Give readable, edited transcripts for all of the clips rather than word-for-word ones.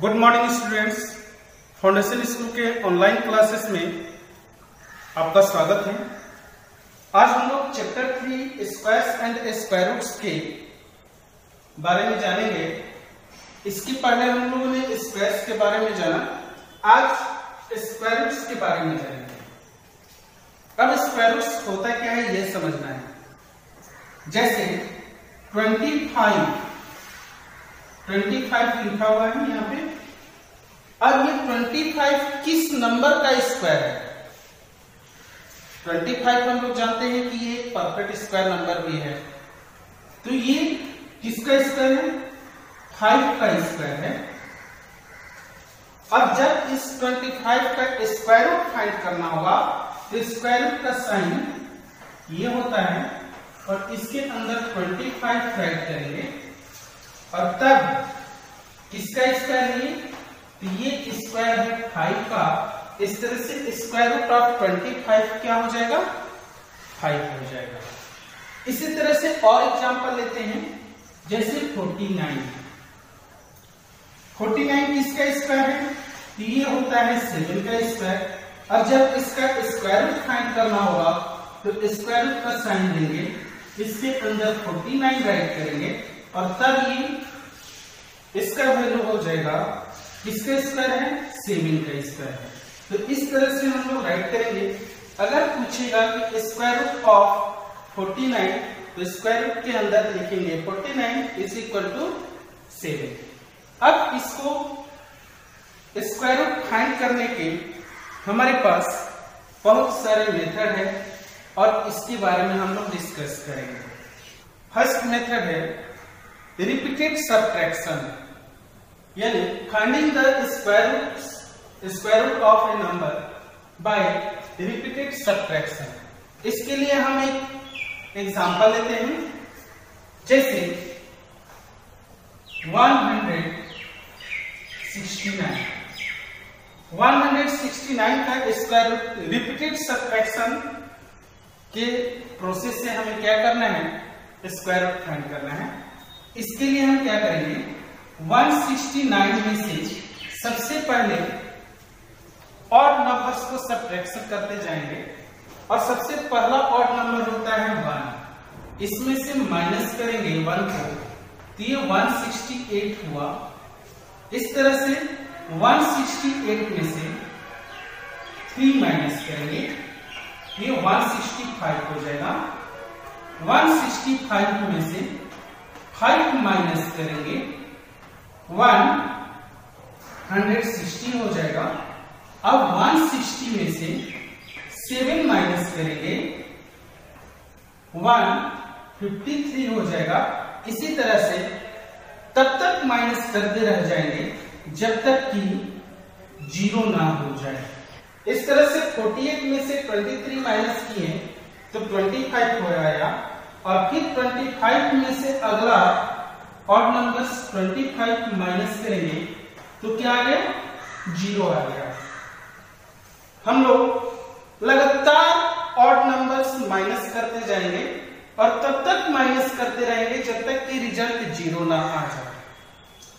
Good morning students, foundation school के online classes में आपका स्वागत है। आज हम लोग chapter 3 squares and square roots के बारे में जानेंगे। इसके पहले हम लोगों ने स्क्वायर्स के बारे में जाना, आज स्क्वायर रूट्स के बारे में जानेंगे। अब स्क्वायर रूट्स होता क्या है यह समझना है। जैसे 25 लिखा हुआ है यहाँ पे। अब ये 25 किस नंबर का स्क्वायर है? 25 हम लोग जानते हैं कि ये परफेक्ट स्क्वायर नंबर भी है, तो ये किसका स्क्वायर है? 5 का स्क्वायर है। अब जब इस 25 का स्क्वायर रूट फाइंड करना होगा तो स्क्वायर रूट का साइन ये होता है और इसके अंदर 25 राइट करेंगे और तब किसका स्क्वायर है? तो ये स्क्वायर है 5 का। इस तरह से स्क्वायर रूट ऑफ 25 क्या हो जाएगा? 5 हो जाएगा। इसी तरह से और एग्जांपल लेते हैं, जैसे 49 किसका स्क्वायर है? तो ये होता है 7 का स्क्वायर। और जब इसका स्क्वायर रूट फाइंड करना होगा तो स्क्वायर रूट का साइन देंगे, इसके अंदर 49 राइट करेंगे और तब ये इसका वैल्यू हो जाएगा, किसका स्क्वायर है? 7 का स्क्वायर है। तो इस तरह से हम लोग राइट करेंगे। अगर पूछेगा कि स्क्वायर रूट ऑफ 49, तो स्क्वायर रूट के अंदर लिखेंगे 49 इज इक्वल टू 7। अब इसको स्क्वायर रूट फाइंड करने के हमारे पास बहुत सारे मेथड है और इसके बारे में हम लोग डिस्कस करेंगे। फर्स्ट मेथड है रिपीटेड सब्ट्रैक्शन, यानी finding the square root of a number by repeated subtraction. इसके लिए हम एक एग्जांपल लेते हैं, जैसे 169 का स्क्वायर रूट रिपीटेड सब्ट्रैक्शन के प्रोसेस से हमें क्या करना है? स्क्वायर रूट फाइंड करना है। इसके लिए हम क्या करेंगे? 169 में से सबसे पहले ऑड नंबर्स को सब्ट्रैक्शन करते जाएंगे और सबसे पहला ऑड नंबर होता है 1। इसमें से माइनस करेंगे 1 को, तो ये 168 हुआ। इस तरह से 168 में से 3 माइनस करेंगे, ये 165 हो जाएगा। 165 में से 5 माइनस करेंगे, 160 हो जाएगा। अब 160 में से 7 माइनस करेंगे, 153 हो जाएगा। इसी तरह से तब तक माइनस करते रह जाएंगे जब तक कि 0 ना हो जाए। इस तरह से 48 में से 23 माइनस किए तो 25 हो आया और फिर 25 में से अगला ऑड नंबर्स 25 माइनस करेंगे तो क्या आ गया? 0 आ गया। हम लोग लगातार ऑड नंबर्स माइनस करते जाएंगे और तब तक माइनस करते रहेंगे जब तक कि रिजल्ट 0 ना आ जाए।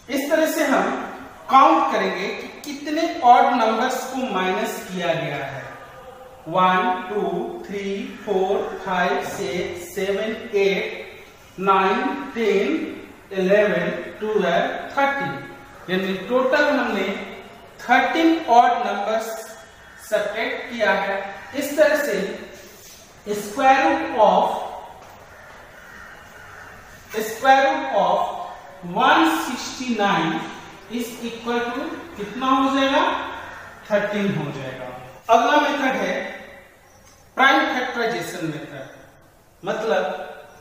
इस तरह से हम काउंट करेंगे कि कितने ऑड नंबर्स को माइनस किया गया है। 1 2 3 4 5 6 7 8 9 10 11 12 13, यानी टोटल हमने 13 ऑड नंबर्स सब्ट्रैक्ट किया है। इस तरह से square root of 169 is equal to कितना हो जाएगा? 13 हो जाएगा। अगला मेथड है प्राइम फैक्टराइजेशन मेथड, मतलब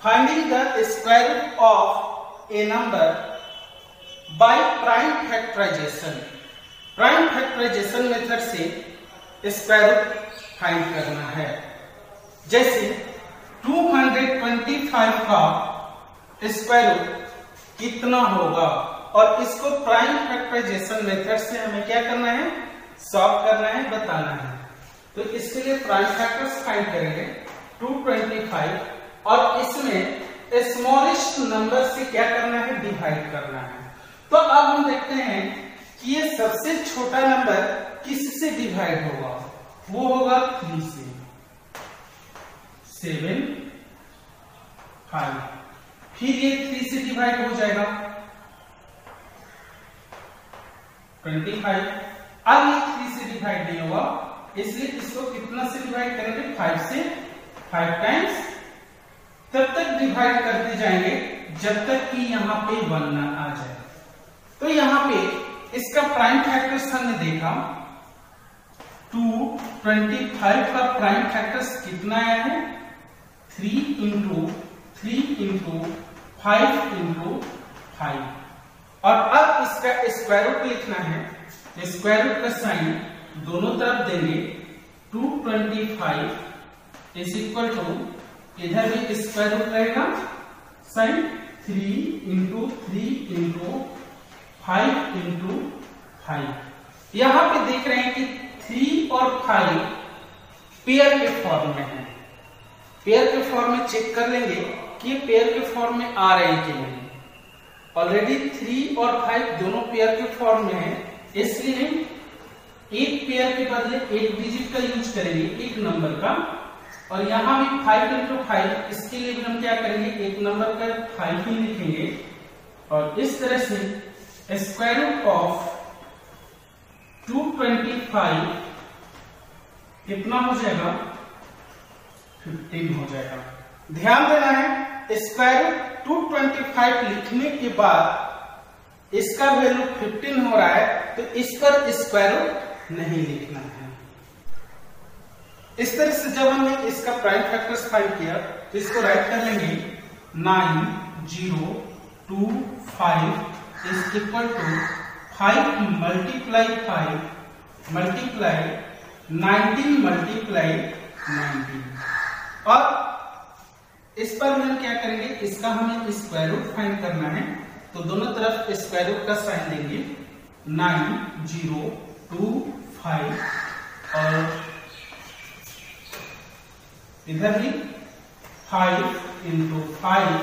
finding the square root of a number by prime factorisation. Prime factorisation method से स्क्वायर रूट फाइंड करना है। जैसे 225 का स्क्वायर रूट कितना होगा और इसको प्राइम फैक्टराइजेशन मेथड से हमें क्या करना है? सॉल्व करना है, बताना है। तो इसके लिए प्राइम फैक्टर्स फाइंड करेंगे 225 और इसमें स्मॉलेस्ट नंबर से क्या करना है? डिवाइड करना है। तो अब हम देखते हैं कि ये सबसे छोटा नंबर किससे डिवाइड होगा, वो होगा 3 से। 7 5, फिर ये 3 से डिवाइड हो जाएगा 25। अब ये 3 से डिवाइड नहीं होगा, इसलिए इसको कितना से डिवाइड करेंगे, 5 से। 5 टाइम्स तब तक डिवाइड करते जाएंगे जब तक कि यहाँ पे 1 ना आ जाए। तो यहाँ पे इसका प्राइम फैक्टर्स हमने देखा, 225 का प्राइम फैक्टर्स कितना आया है, 3 इंटू 3 इंटू 5 इंटू 5। और अब इसका स्क्वायर रूट लिखना है, स्क्वायर रूट का साइन दोनों तरफ देंगे। 225 इज इक्वल टू, इधर भी स्क्वायर रूट रहेगा, साइन 3 इंटू 3 इंटू 5 इंटू 5। यहां पे देख रहे हैं कि 3 और 5 पेयर के फॉर्म में है। पेयर के फॉर्म में चेक कर लेंगे कि पेयर के फॉर्म में आ रहे हैं कि नहीं। ऑलरेडी 3 और 5 दोनों पेयर के फॉर्म में है, इसलिए एक पेयर के बदले एक डिजिट का यूज करेंगे, एक नंबर का। और यहां भी 5 इंटू 5, इसके लिए भी हम क्या करेंगे, एक नंबर का 5 ही लिखेंगे। और इस तरह से स्क्वायर रूट ऑफ 225 कितना हो जाएगा, 15 हो जाएगा। ध्यान देना है, स्क्वायर रूट 225 लिखने के बाद इसका वैल्यू 15 हो रहा है, तो इस पर स्क्वायर रूट नहीं लिखना है। इस तरह से जब हमने इसका प्राइम फैक्टर्स फाइंड किया तो इसको राइट कर लेंगे, 9 0 2 5 is equal to 5 multiply 5 multiply 19 multiply 19। और इस पर हम क्या करेंगे, इसका हमें स्क्वायर रूट फाइंड करना है, तो दोनों तरफ स्क्वायर रूट का साइन देंगे। 9 0 2 5 और इधर भी 5 इंटू 5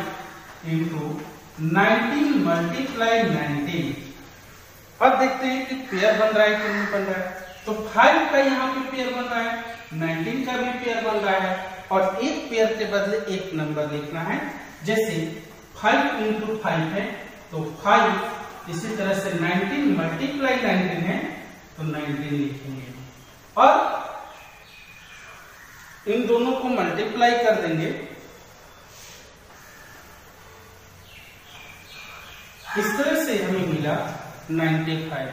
इंटू 19 मल्टीप्लाई 19। अब देखते हैं कि पेयर बन रहा है कि नहीं बन रहा है। तो 5 का यहाँ पे पेयर बन रहा है, 19 का भी पेयर बन रहा है, और एक पेयर के बदले एक नंबर लिखना है। जैसे 5 इंटू 5 है तो 5, इसी तरह से 19 मल्टीप्लाई 19 है तो 19 लिखेंगे, और इन दोनों को मल्टीप्लाई कर देंगे। इस तरह से हमें मिला 95।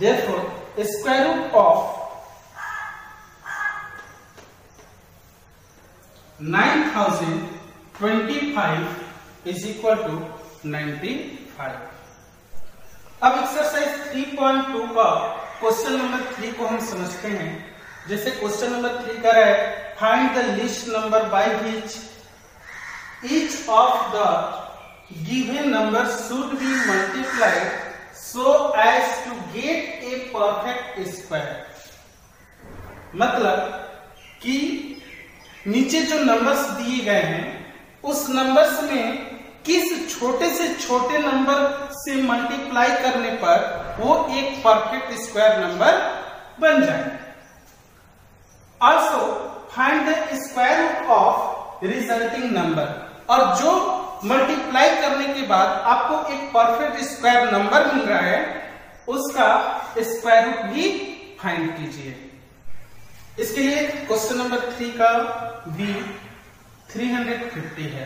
Therefore, square root of 9025 is equal to 95। अब एक्सरसाइज 3.2 का क्वेश्चन नंबर 3 को हम समझते हैं। जैसे क्वेश्चन नंबर 3 कर रहा है, find the least number by which each of the given number should be multiplied so as to get a perfect square. मतलब कि नीचे जो नंबर्स दिए गए हैं उस नंबर्स में किस छोटे से छोटे नंबर से मल्टीप्लाई करने पर वो एक परफेक्ट स्क्वायर नंबर बन जाए। Also find the square root of resulting number, और जो मल्टीप्लाई करने के बाद आपको एक परफेक्ट स्क्वायर नंबर मिल रहा है उसका स्क्वायर रूट भी फाइंड कीजिए। इसके लिए क्वेश्चन नंबर 3 का बी 350 है,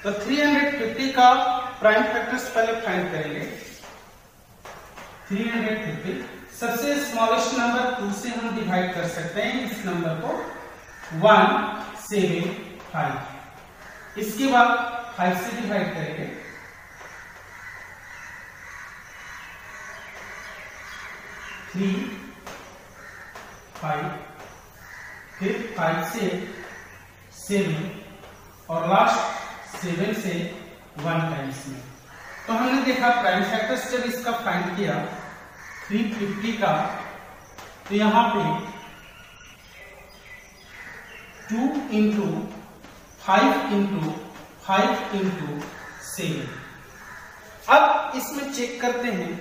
तो 350 का प्राइम फैक्टर्स पहले फाइंड करेंगे। 350 सबसे स्मॉलेस्ट नंबर 2 से हम डिवाइड कर सकते हैं इस नंबर को, 175। इसके बाद 5 से डिवाइड करेंगे, 3 5, फिर 5 से 7 और लास्ट 7 से 1 टाइम्स में। तो हमने देखा प्राइम फैक्टर्स जब इसका फाइंड किया 350 का, तो यहां पे 2 इंटू 5 इंटू 5 इंटू 7। अब इसमें चेक करते हैं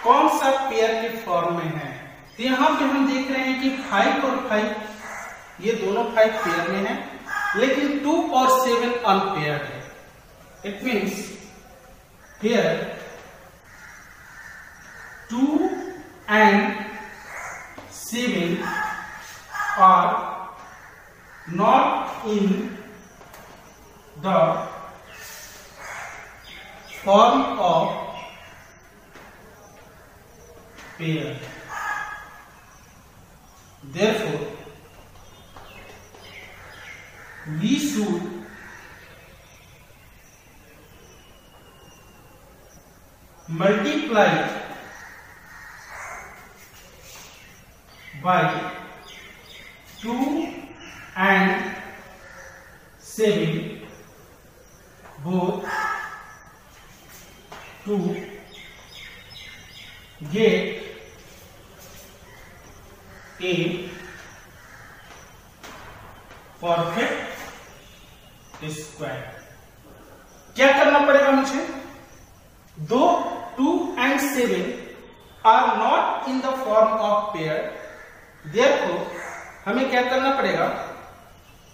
कौन सा पेयर के फॉर्म में है। तो यहाँ पे हम देख रहे हैं कि 5 और 5 ये दोनों 5 पेयर में है, लेकिन 2 और 7 अनपेयर्ड है। It means here 2 and 7 are not in the form of pair. Therefore, we should multiply by 2 and 7 both to get a perfect square। क्या करना पड़ेगा मुझे? दो 2 and 7 are not in the form of pair, therefore हमें क्या करना पड़ेगा?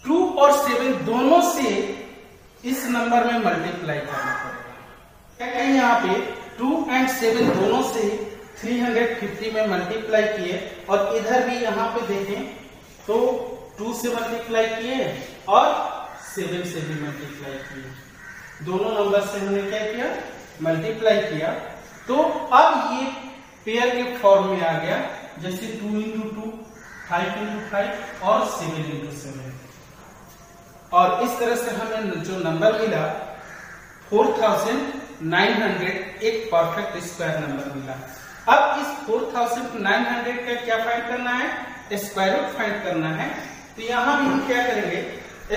2 और 7 दोनों से इस नंबर में मल्टीप्लाई करना पड़ेगा। क्या कहें यहाँ पे 2 and 7 दोनों से 350 में मल्टीप्लाई किए, और इधर भी यहाँ पे देखें तो 2 से मल्टीप्लाई किए और 7 से भी मल्टीप्लाई किए, दोनों नंबर से हमने क्या किया? मल्टीप्लाई किया। तो अब ये पेयर के फॉर्म में आ गया, जैसे 2 into 2, 5 into 5 और 7 into 7। और इस तरह से हमें जो नंबर मिला 4900 एक परफेक्ट स्क्वायर नंबर मिला। अब इस 4900 का क्या फाइंड करना है? स्क्वायर रूट फाइंड करना है। तो यहां भी हम क्या करेंगे?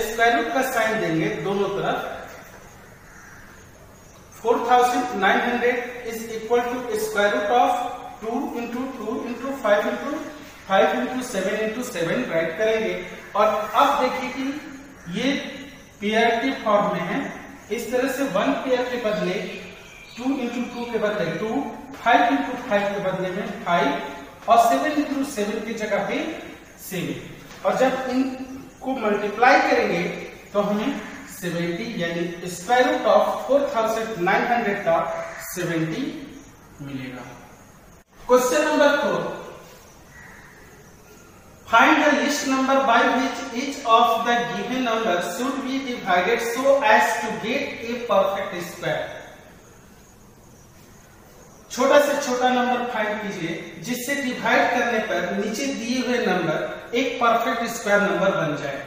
स्क्वायर रूट का साइन देंगे दोनों तरफ। 4900 is equal to square root of 2 into 2 into 5 into 5 into 7 into 7 right करेंगे। और अब देखिए कि ये पेयर के फॉर्म में है। इस तरह से 1 पेयर के बदले 2 into 2 के बदले 2, 5 into 5 के बदले में 5 और 7 into 7 की जगह पे 7। और जब इनको मल्टीप्लाई करेंगे तो हमें 70 यानी स्क्वायर रूट ऑफ 4900 का 70 मिलेगा। Question number 4, find the least number by which each of the given number should be divided so as to get a perfect square. छोटा से छोटा नंबर फाइंड कीजिए जिससे डिवाइड करने पर नीचे दिए हुए नंबर एक परफेक्ट स्क्वायर नंबर बन जाए।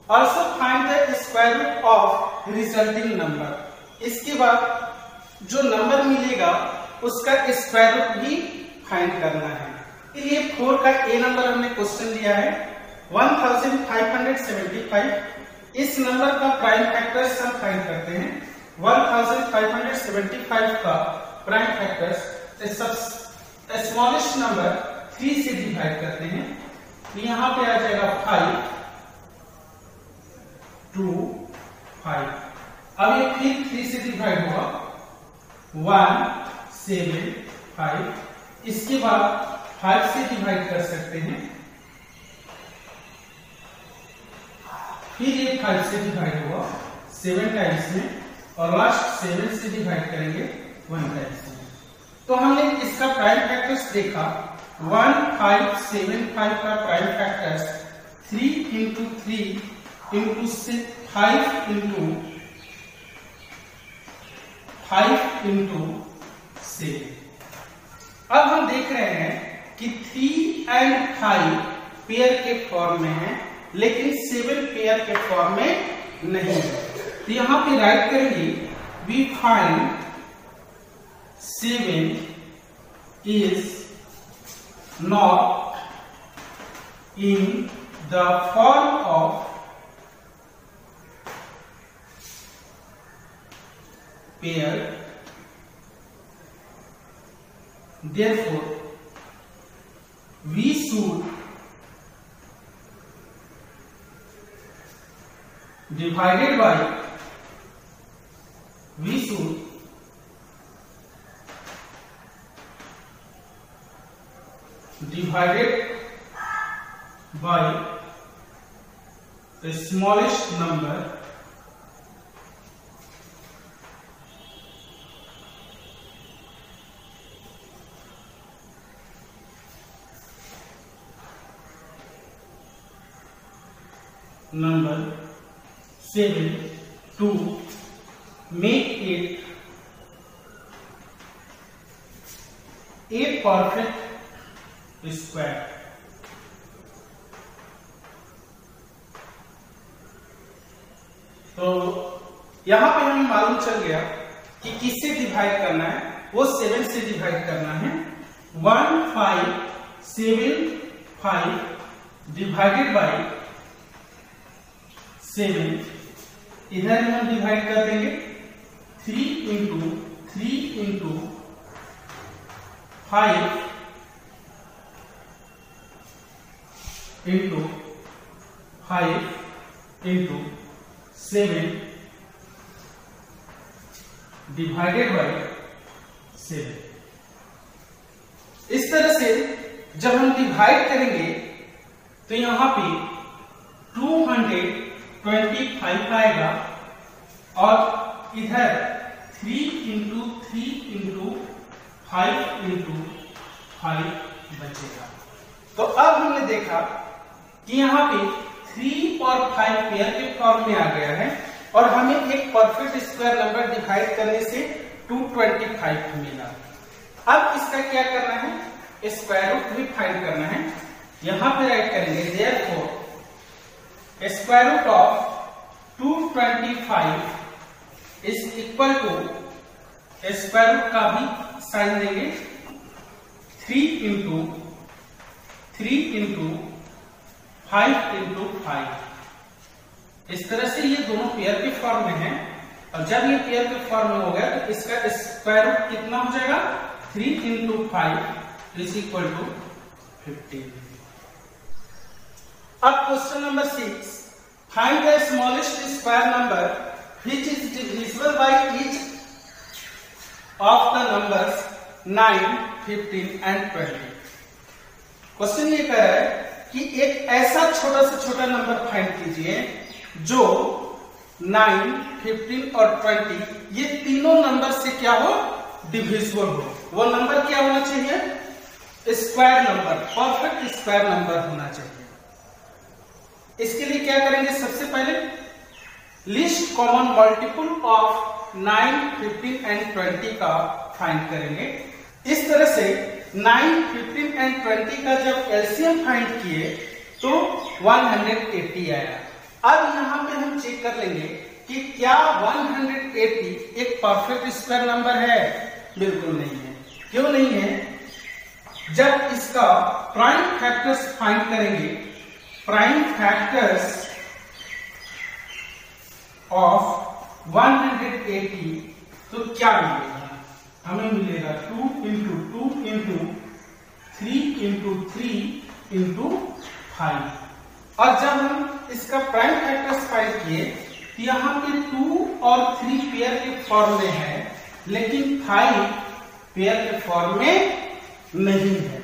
Also find the square root of resulting number। इसके बाद जो नंबर मिलेगा उसका स्क्वायर रूट भी फाइंड करना है। ये 4 का ए नंबर हमने क्वेश्चन लिया है 1575। इस नंबर का प्राइम फैक्टर्स हम फाइंड करते हैं। 1575 का प्राइम फैक्टर्स स्मॉलेस्ट नंबर 3 से डिवाइड करते हैं। तो यहाँ पे आ जाएगा 5, 2, 5। अब ये फिर 3 से डिवाइड हुआ 1, 7, 5। इसके बाद 5 से डिवाइड कर सकते हैं, फिर ये 5 से डिवाइड हुआ 7 टाइम्स में, और लास्ट 7 से डिवाइड करेंगे 1 टाइम्स में। तो हमने इसका प्राइम फैक्टर्स देखा 1, 5, 7, 5 का prime factors 3 into 3 into 5 into 5 into 7। अब हम देख रहे हैं कि 3 and 5 पेयर के फॉर्म में है, लेकिन 7 पेयर के फॉर्म में नहीं है। तो यहां पे राइट करेंगे we find 7 is not in the form of pair, therefore we should divided by divided by the smallest number number 7 to make it a perfect square. तो यहां पे हमें मालूम चल गया कि किससे डिवाइड करना है, वो 7 से डिवाइड करना है। 1 5 7 5 डिवाइडेड बाय 7, इधर हम डिवाइड कर देंगे 3 into 3 into 5 into 5 into 7 divided by 7। इस तरह से जब हम डिवाइड करेंगे तो यहां पे 225 आएगा और इधर 3 इंटू 3 इंटू 5 इंटू 5 बचेगा। तो अब हमने देखा कि यहाँ पे 3 और 5 पेयर के फॉर्म में आ गया है और हमें एक परफेक्ट स्क्वायर नंबर डिवाइड करने से 225 मिला। अब इसका क्या करना है, स्क्वायर रूट भी फाइंड करना है। यहां पे राइट करेंगे therefore square root of 225 is equal to, square root का भी साइन देंगे 3 इंटू 3 इंटू 5 इंटू 5। इस तरह से ये दोनों पेयर के फॉर्म में हैं और जब ये पेयर के फॉर्म में हो गया तो इसका स्क्वायर रूट कितना हो जाएगा, 3 इंटू 5 इज इक्वल टू 15। अब question number 6, find the smallest square number which is divisible by each of the numbers 9, 15 and 20। Question ये कह रहा है कि एक ऐसा छोटा से छोटा नंबर फाइंड कीजिए जो 9, 15 और 20 ये तीनों नंबर से क्या हो, डिविजिबल हो। वो नंबर क्या होना चाहिए, square number, perfect square number होना चाहिए। इसके लिए क्या करेंगे, सबसे पहले list common multiple of 9, 15 and 20 का फाइंड करेंगे। इस तरह से 9, 15 एंड 20 का जब एलसीएम फाइंड किए तो 180 आया। अब यहां पे हम चेक कर लेंगे कि क्या 180 एक परफेक्ट स्क्वायर नंबर है। बिल्कुल नहीं है। क्यों नहीं है, जब इसका प्राइम फैक्टर्स फाइंड करेंगे, प्राइम फैक्टर्स ऑफ 180 तो क्या मिलेगा, हमें मिलेगा 2 इंटू 2 इंटू 3 इंटू 3 इंटू 5। और जब हम इसका प्राइम फैक्टर्स फाइंड किए तो यहाँ पे 2 और 3 पेयर के फॉर्म में है लेकिन 5 पेयर के फॉर्म में नहीं है।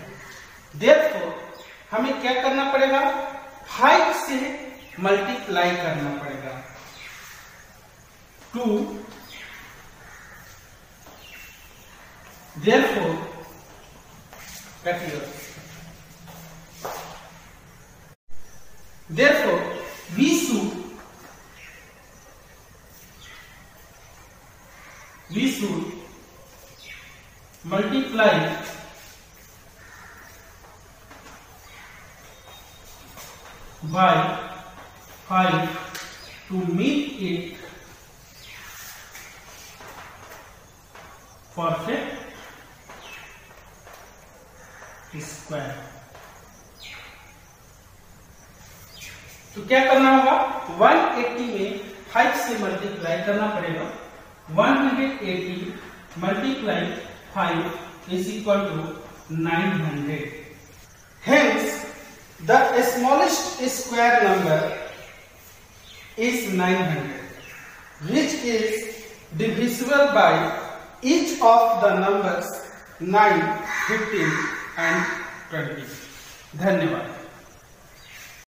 देयरफॉर हमें क्या करना पड़ेगा, 5 से मल्टीप्लाई करना पड़ेगा। 2 therefore cut here, therefore we should multiply by 5 to make it perfect square. तो क्या करना होगा, 180 में 5 से मल्टीप्लाई करना पड़ेगा। 180 multiply 5 is equal to 900। Hence the smallest square number is 900 which is divisible by each of the numbers 9, 15 and 20। धन्यवाद।